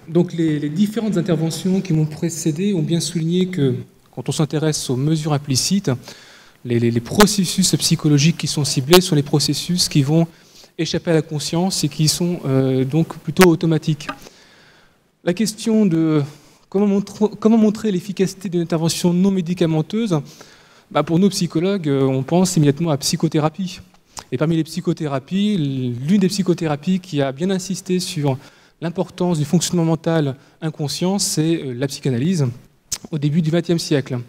Donc les différentes interventions qui m'ont précédé ont bien souligné que quand on s'intéresse aux mesures implicites, les processus psychologiques qui sont ciblés sont les processus qui vont échapper à la conscience et qui sont donc plutôt automatiques. La question de comment montrer l'efficacité d'une intervention non médicamenteuse, pour nous psychologues, on pense immédiatement à psychothérapie. Et parmi les psychothérapies, l'une des psychothérapies qui a bien insisté sur l'importance du fonctionnement mental inconscient, c'est la psychanalyse au début du XXe siècle.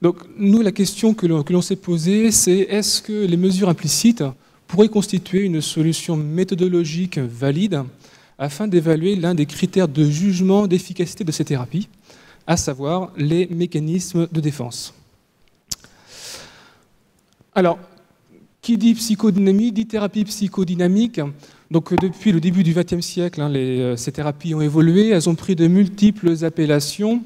Donc nous, la question que l'on s'est posée, c'est est-ce que les mesures implicites pourraient constituer une solution méthodologique valide afin d'évaluer l'un des critères de jugement d'efficacité de ces thérapies, à savoir les mécanismes de défense. Alors, qui dit psychodynamie dit thérapie psychodynamique. Donc depuis le début du XXe siècle, ces thérapies ont évolué, elles ont pris de multiples appellations.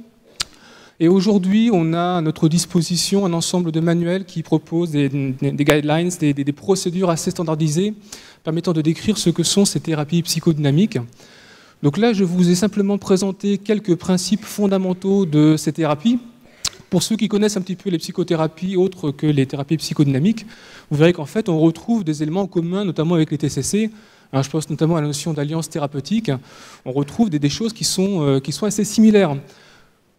Et aujourd'hui, on a à notre disposition un ensemble de manuels qui proposent des guidelines, des procédures assez standardisées permettant de décrire ce que sont ces thérapies psychodynamiques. Donc là, je vous ai simplement présenté quelques principes fondamentaux de ces thérapies. Pour ceux qui connaissent un petit peu les psychothérapies autres que les thérapies psychodynamiques, vous verrez qu'en fait, on retrouve des éléments communs, notamment avec les TCC. Je pense notamment à la notion d'alliance thérapeutique. On retrouve des choses qui sont assez similaires.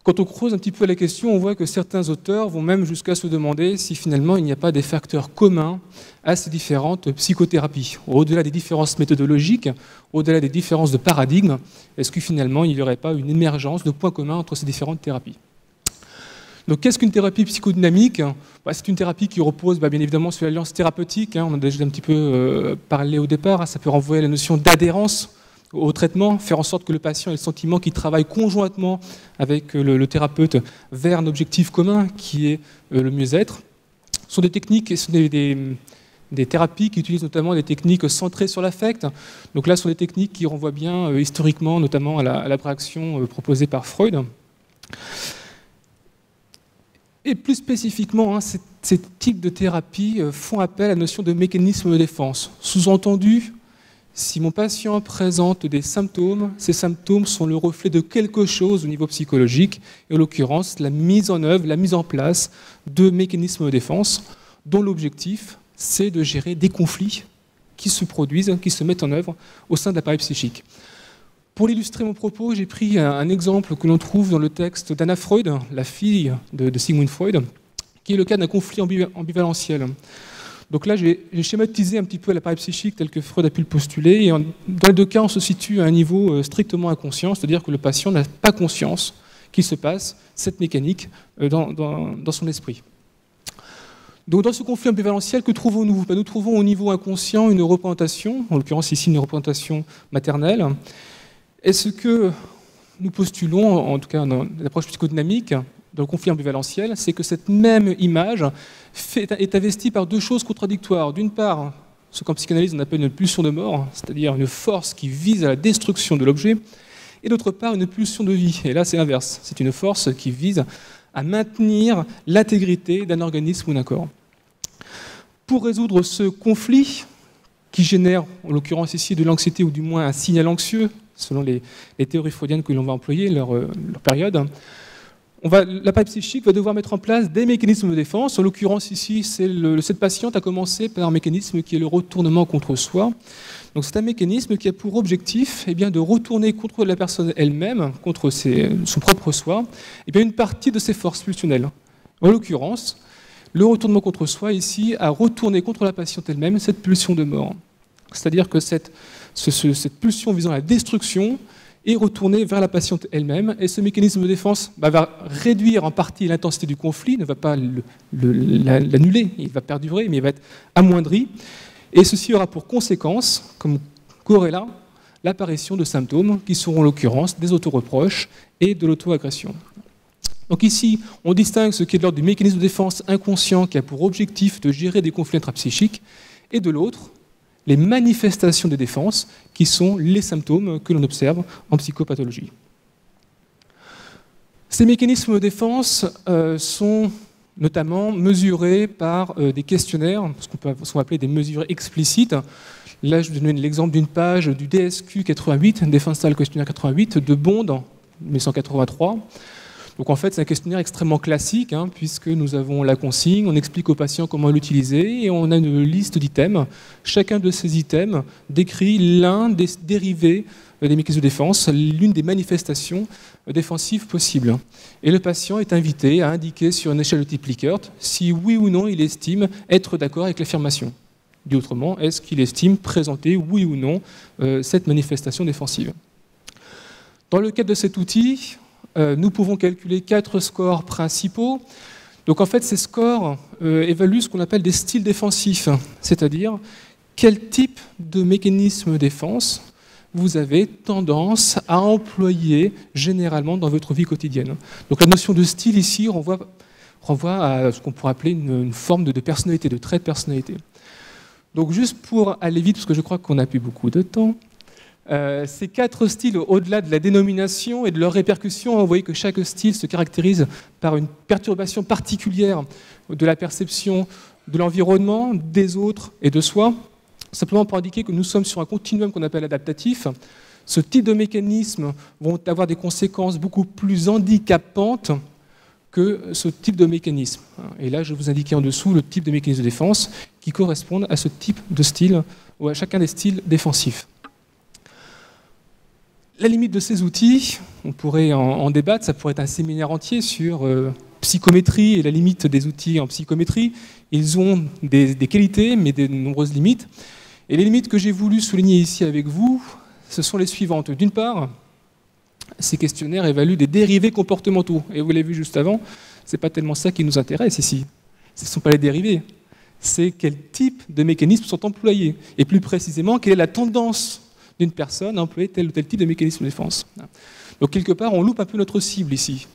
Quand on creuse un petit peu la question, on voit que certains auteurs vont même jusqu'à se demander si finalement il n'y a pas des facteurs communs à ces différentes psychothérapies. Au-delà des différences méthodologiques, au-delà des différences de paradigme, est-ce que finalement il n'y aurait pas une émergence de points communs entre ces différentes thérapies ? Donc qu'est-ce qu'une thérapie psychodynamique ? C'est une thérapie qui repose bien évidemment sur l'alliance thérapeutique. On a déjà un petit peu parlé au départ. Ça peut renvoyer à la notion d'adhérence au traitement, faire en sorte que le patient ait le sentiment qu'il travaille conjointement avec le thérapeute vers un objectif commun qui est le mieux-être. Ce sont des techniques et ce sont des thérapies qui utilisent notamment des techniques centrées sur l'affect. Donc là, ce sont des techniques qui renvoient bien historiquement notamment à l'abstraction proposée par Freud. Et plus spécifiquement, ces types de thérapies font appel à la notion de mécanisme de défense. Sous-entendu, si mon patient présente des symptômes, ces symptômes sont le reflet de quelque chose au niveau psychologique, et en l'occurrence la mise en œuvre, la mise en place de mécanismes de défense dont l'objectif, c'est de gérer des conflits qui se produisent, qui se mettent en œuvre au sein de l'appareil psychique. Pour illustrer mon propos, j'ai pris un exemple que l'on trouve dans le texte d'Anna Freud, la fille de Sigmund Freud, qui est le cas d'un conflit ambivalentiel. Donc là, j'ai schématisé un petit peu l'appareil psychique tel que Freud a pu le postuler. Et dans les deux cas, on se situe à un niveau strictement inconscient, c'est-à-dire que le patient n'a pas conscience qu'il se passe cette mécanique dans son esprit. Donc dans ce conflit ambivalentiel, que trouvons-nous ? Nous trouvons au niveau inconscient une représentation, en l'occurrence ici une représentation maternelle. Et ce que nous postulons, en tout cas dans l'approche psychodynamique, dans le conflit ambivalentiel, c'est que cette même image est investie par deux choses contradictoires. D'une part, ce qu'en psychanalyse on appelle une pulsion de mort, c'est-à-dire une force qui vise à la destruction de l'objet, et d'autre part, une pulsion de vie. Et là, c'est l'inverse. C'est une force qui vise à maintenir l'intégrité d'un organisme ou d'un corps. Pour résoudre ce conflit, qui génère, en l'occurrence ici, de l'anxiété ou du moins un signal anxieux, selon les théories freudiennes que l'on va employer, leur période, l'appareil psychique va devoir mettre en place des mécanismes de défense. En l'occurrence ici, cette patiente a commencé par un mécanisme qui est le retournement contre soi. Donc c'est un mécanisme qui a pour objectif de retourner contre la personne elle-même, contre son propre soi, une partie de ses forces pulsionnelles. En l'occurrence, le retournement contre soi ici a retourné contre la patiente elle-même cette pulsion de mort. C'est-à-dire que cette pulsion visant à la destruction et retourner vers la patiente elle-même. Et ce mécanisme de défense va réduire en partie l'intensité du conflit, ne va pas l'annuler, il va perdurer, mais il va être amoindri. Et ceci aura pour conséquence, comme corrélat, l'apparition de symptômes qui seront en l'occurrence des autoreproches et de l'auto-agression. Donc ici, on distingue ce qui est de l'ordre du mécanisme de défense inconscient qui a pour objectif de gérer des conflits intrapsychiques, et de l'autre, les manifestations des défenses, qui sont les symptômes que l'on observe en psychopathologie. Ces mécanismes de défense sont notamment mesurés par des questionnaires, ce qu'on peut appeler des mesures explicites. Là, je vais donner l'exemple d'une page du DSQ 88, Defense Style Questionnaire 88, de Bond, en 1983. Donc en fait, c'est un questionnaire extrêmement classique, puisque nous avons la consigne, on explique au patient comment l'utiliser, et on a une liste d'items. Chacun de ces items décrit l'un des dérivés des mécanismes de défense, l'une des manifestations défensives possibles. Et le patient est invité à indiquer sur une échelle de type Likert si oui ou non il estime être d'accord avec l'affirmation. Dit autrement, est-ce qu'il estime présenter oui ou non cette manifestation défensive. Dans le cadre de cet outil, nous pouvons calculer 4 scores principaux. Donc en fait, ces scores évaluent ce qu'on appelle des styles défensifs, c'est-à-dire quel type de mécanisme de défense vous avez tendance à employer généralement dans votre vie quotidienne. Donc la notion de style ici renvoie à ce qu'on pourrait appeler une forme de personnalité, de trait de personnalité. Donc juste pour aller vite, parce que je crois qu'on n'a plus beaucoup de temps, ces 4 styles, au-delà de la dénomination et de leurs répercussions, vous voyez que chaque style se caractérise par une perturbation particulière de la perception de l'environnement, des autres et de soi. Simplement pour indiquer que nous sommes sur un continuum qu'on appelle adaptatif. Ce type de mécanismes vont avoir des conséquences beaucoup plus handicapantes que ce type de mécanisme. Et là, je vais vous indiquer en dessous le type de mécanisme de défense qui correspondent à ce type de style, ou à chacun des styles défensifs. La limite de ces outils, on pourrait en débattre, ça pourrait être un séminaire entier sur psychométrie et la limite des outils en psychométrie. Ils ont des qualités, mais de nombreuses limites. Et les limites que j'ai voulu souligner ici avec vous, ce sont les suivantes. D'une part, ces questionnaires évaluent des dérivés comportementaux. Et vous l'avez vu juste avant, ce n'est pas tellement ça qui nous intéresse ici. Ce ne sont pas les dérivés. C'est quel type de mécanismes sont employés. Et plus précisément, quelle est la tendance d'une personne à employer tel ou tel type de mécanisme de défense. Donc quelque part, on loupe un peu notre cible ici.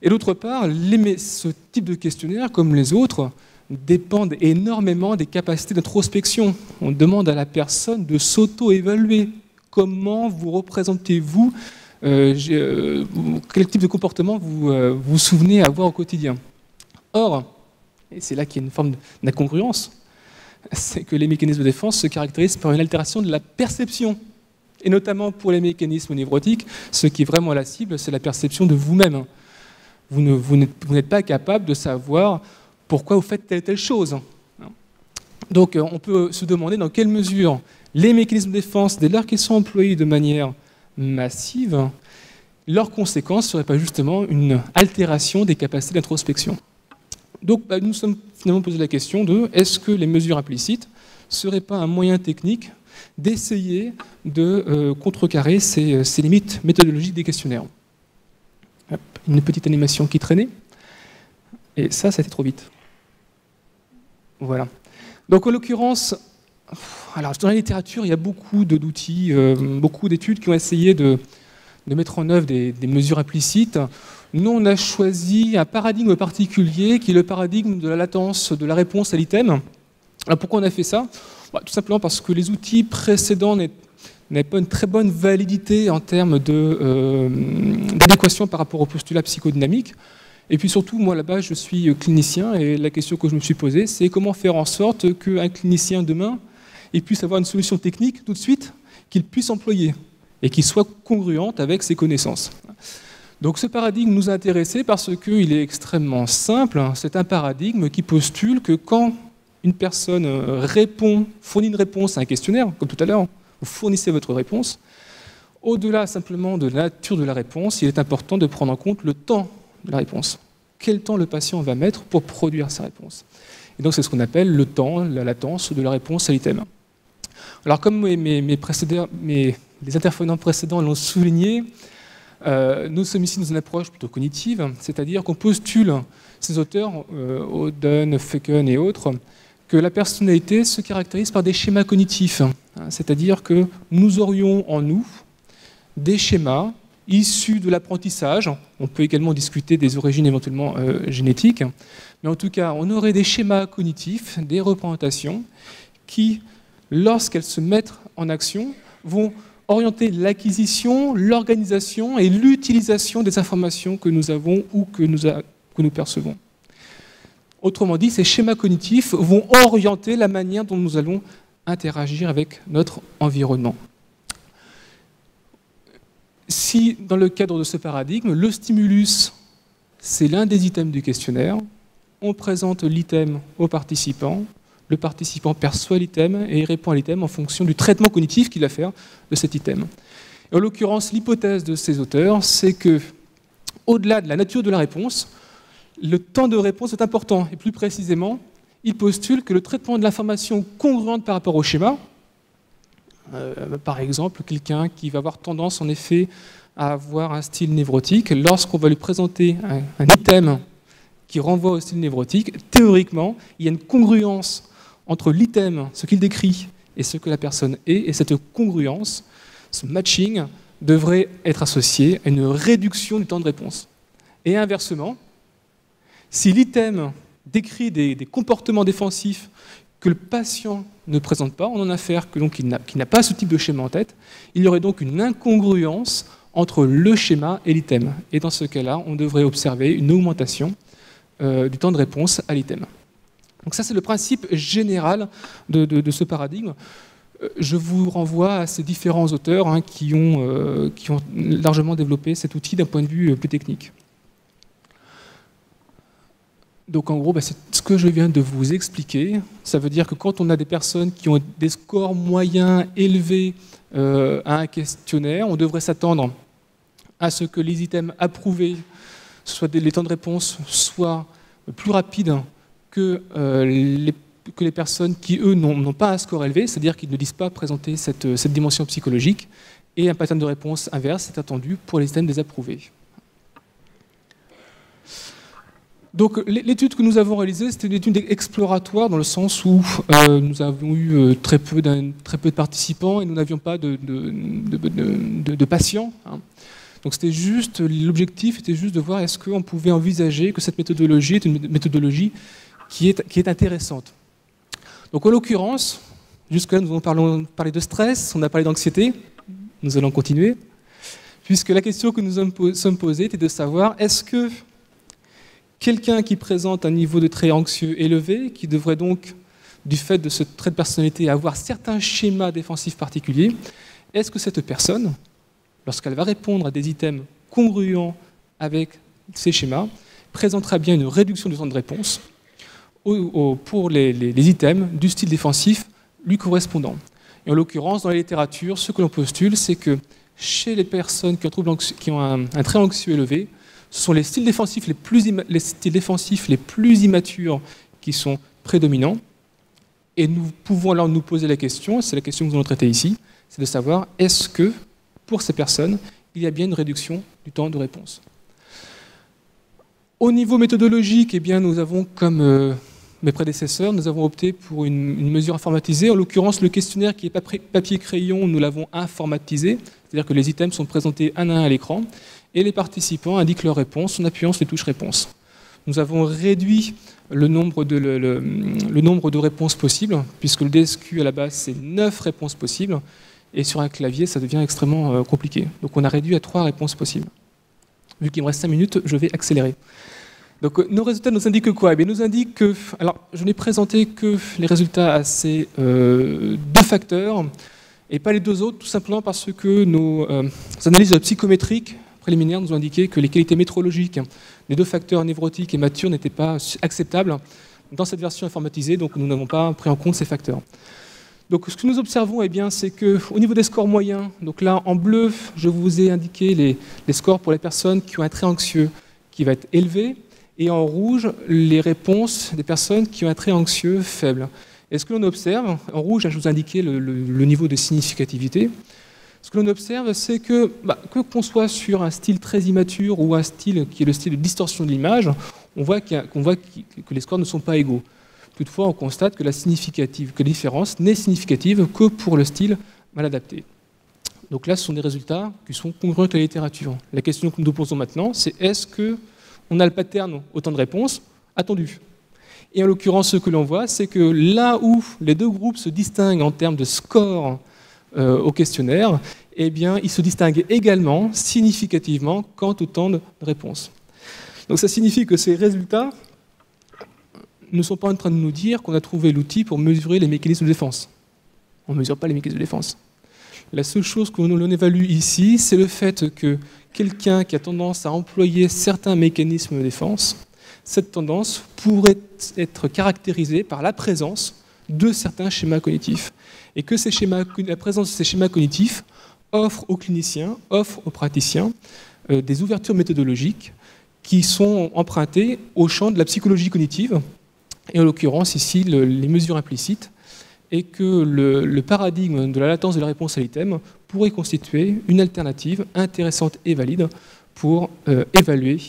Et d'autre part, ce type de questionnaire, comme les autres, dépendent énormément des capacités d'introspection. On demande à la personne de s'auto-évaluer. Comment vous représentez-vous, quel type de comportement vous vous souvenez avoir au quotidien. Or, et c'est là qu'il y a une forme d'incongruence, c'est que les mécanismes de défense se caractérisent par une altération de la perception. Et notamment pour les mécanismes névrotiques, ce qui est vraiment la cible, c'est la perception de vous-même. Vous n'êtes pas capable de savoir pourquoi vous faites telle ou telle chose. Donc on peut se demander dans quelle mesure les mécanismes de défense, dès lors qu'ils sont employés de manière massive, leurs conséquences ne seraient pas justement une altération des capacités d'introspection. Donc nous nous sommes finalement posé la question de est-ce que les mesures implicites ne seraient pas un moyen technique d'essayer de contrecarrer ces limites méthodologiques des questionnaires. Hop, une petite animation qui traînait. Et ça a été trop vite. Voilà. Donc en l'occurrence, alors dans la littérature, il y a beaucoup d'outils, beaucoup d'études qui ont essayé de mettre en œuvre des mesures implicites. Nous, on a choisi un paradigme particulier qui est le paradigme de la latence de la réponse à l'item. Alors pourquoi on a fait ça ? Tout simplement parce que les outils précédents n'avaient pas une très bonne validité en termes d'adéquation par rapport au postulat psychodynamique. Et puis surtout, moi là-bas, je suis clinicien et la question que je me suis posée, c'est comment faire en sorte qu'un clinicien demain il puisse avoir une solution technique tout de suite qu'il puisse employer et qui soit congruente avec ses connaissances. Donc ce paradigme nous a intéressés parce qu'il est extrêmement simple. C'est un paradigme qui postule que quand une personne fournit une réponse à un questionnaire, comme tout à l'heure, vous fournissez votre réponse, au-delà simplement de la nature de la réponse, il est important de prendre en compte le temps de la réponse. Quel temps le patient va mettre pour produire sa réponse. Et donc c'est ce qu'on appelle le temps, la latence de la réponse à l'item. Alors comme les intervenants précédents l'ont souligné, nous sommes ici dans une approche plutôt cognitive, c'est-à-dire qu'on postule, ces auteurs, Oden, Feken et autres, que la personnalité se caractérise par des schémas cognitifs, c'est-à-dire que nous aurions en nous des schémas issus de l'apprentissage. On peut également discuter des origines éventuellement génétiques, mais en tout cas, on aurait des schémas cognitifs, des représentations qui, lorsqu'elles se mettent en action, vont orienter l'acquisition, l'organisation et l'utilisation des informations que nous avons ou que nous percevons. Autrement dit, ces schémas cognitifs vont orienter la manière dont nous allons interagir avec notre environnement. Si, dans le cadre de ce paradigme, le stimulus, c'est l'un des items du questionnaire, on présente l'item au participant, le participant perçoit l'item et il répond à l'item en fonction du traitement cognitif qu'il va faire de cet item. Et en l'occurrence, l'hypothèse de ces auteurs, c'est que, au-delà de la nature de la réponse, le temps de réponse est important. Et plus précisément, ils postulent que le traitement de l'information congruente par rapport au schéma, par exemple, quelqu'un qui va avoir tendance en effet à avoir un style névrotique, lorsqu'on va lui présenter un item qui renvoie au style névrotique, théoriquement, il y a une congruence entre l'item, ce qu'il décrit, et ce que la personne est, et cette congruence, ce matching, devrait être associé à une réduction du temps de réponse. Et inversement, si l'item décrit des comportements défensifs que le patient ne présente pas, on en a affaire qui n'a pas ce type de schéma en tête, il y aurait donc une incongruence entre le schéma et l'item. Et dans ce cas-là, on devrait observer une augmentation du temps de réponse à l'item. Donc ça, c'est le principe général de ce paradigme. Je vous renvoie à ces différents auteurs qui ont largement développé cet outil d'un point de vue plus technique. Donc en gros, c'est ce que je viens de vous expliquer. Ça veut dire que quand on a des personnes qui ont des scores moyens élevés à un questionnaire, on devrait s'attendre à ce que les items approuvés, soit les temps de réponse, soient plus rapides que les personnes qui, eux, n'ont pas un score élevé, c'est-à-dire qu'ils ne disent pas présenter cette dimension psychologique, et un pattern de réponse inverse est attendu pour les items désapprouvés. Donc l'étude que nous avons réalisée, c'était une étude exploratoire dans le sens où nous avons eu très peu de participants et nous n'avions pas de patients. Donc c'était juste, l'objectif était juste de voir est-ce qu'on pouvait envisager que cette méthodologie est une méthodologie qui est intéressante. Donc en l'occurrence, jusque-là nous avons parlé de stress, on a parlé d'anxiété, nous allons continuer, puisque la question que nous sommes posée était de savoir est-ce que quelqu'un qui présente un niveau de trait anxieux élevé, qui devrait donc, du fait de ce trait de personnalité, avoir certains schémas défensifs particuliers, est-ce que cette personne, lorsqu'elle va répondre à des items congruents avec ces schémas, présentera bien une réduction du temps de réponse pour les items du style défensif lui correspondant. Et en l'occurrence, dans la littérature, ce que l'on postule, c'est que chez les personnes qui ont un trait anxieux élevé, ce sont les styles défensifs les plus immatures qui sont prédominants. Et nous pouvons alors nous poser la question, c'est la question que nous allons traiter ici, c'est de savoir est-ce que, pour ces personnes, il y a bien une réduction du temps de réponse. Au niveau méthodologique, eh bien, nous avons, comme mes prédécesseurs, nous avons opté pour une mesure informatisée. En l'occurrence, le questionnaire qui est papier-crayon, nous l'avons informatisé, c'est-à-dire que les items sont présentés un à un à l'écran, et les participants indiquent leur réponse en appuyant sur les touches réponse. Nous avons réduit le nombre de réponses possibles, puisque le DSQ à la base c'est 9 réponses possibles, et sur un clavier ça devient extrêmement compliqué. Donc on a réduit à 3 réponses possibles. Vu qu'il me reste 5 minutes, je vais accélérer. Donc nos résultats nous indiquent quoi ? Eh bien, nous indiquent que, alors je n'ai présenté que les résultats à ces 2 facteurs, et pas les 2 autres, tout simplement parce que nos analyses psychométriques préliminaires nous ont indiqué que les qualités métrologiques des 2 facteurs névrotiques et matures n'étaient pas acceptables dans cette version informatisée, donc nous n'avons pas pris en compte ces facteurs. Donc ce que nous observons, eh bien, c'est qu'au niveau des scores moyens, donc là en bleu, je vous ai indiqué les scores pour les personnes qui ont un trait anxieux qui va être élevé, et en rouge, les réponses des personnes qui ont un trait anxieux faible. Et ce que l'on observe, en rouge, je vous ai indiqué le niveau de significativité. Ce que l'on observe, c'est que qu'on soit sur un style très immature ou un style qui est le style de distorsion de l'image, on voit que les scores ne sont pas égaux. Toutefois, on constate que la différence n'est significative que pour le style mal adapté. Donc là, ce sont des résultats qui sont congruents avec la littérature. La question que nous nous posons maintenant, c'est est-ce qu'on a le pattern au temps de réponse attendu ? Et en l'occurrence, ce que l'on voit, c'est que là où les 2 groupes se distinguent en termes de score au questionnaire, eh bien, ils se distinguent également significativement quant au temps de réponse. Donc ça signifie que ces résultats ne sont pas en train de nous dire qu'on a trouvé l'outil pour mesurer les mécanismes de défense. On ne mesure pas les mécanismes de défense. La seule chose que l'on évalue ici, c'est le fait que quelqu'un qui a tendance à employer certains mécanismes de défense, cette tendance pourrait être caractérisée par la présence de certains schémas cognitifs. Et que la présence de ces schémas cognitifs offre aux cliniciens, offre aux praticiens des ouvertures méthodologiques qui sont empruntées au champ de la psychologie cognitive, et en l'occurrence ici les mesures implicites, et que le paradigme de la latence de la réponse à l'item pourrait constituer une alternative intéressante et valide pour évaluer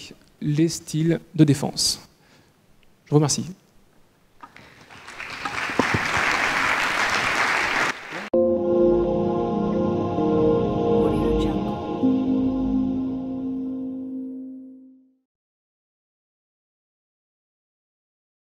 les styles de défense. Je vous remercie.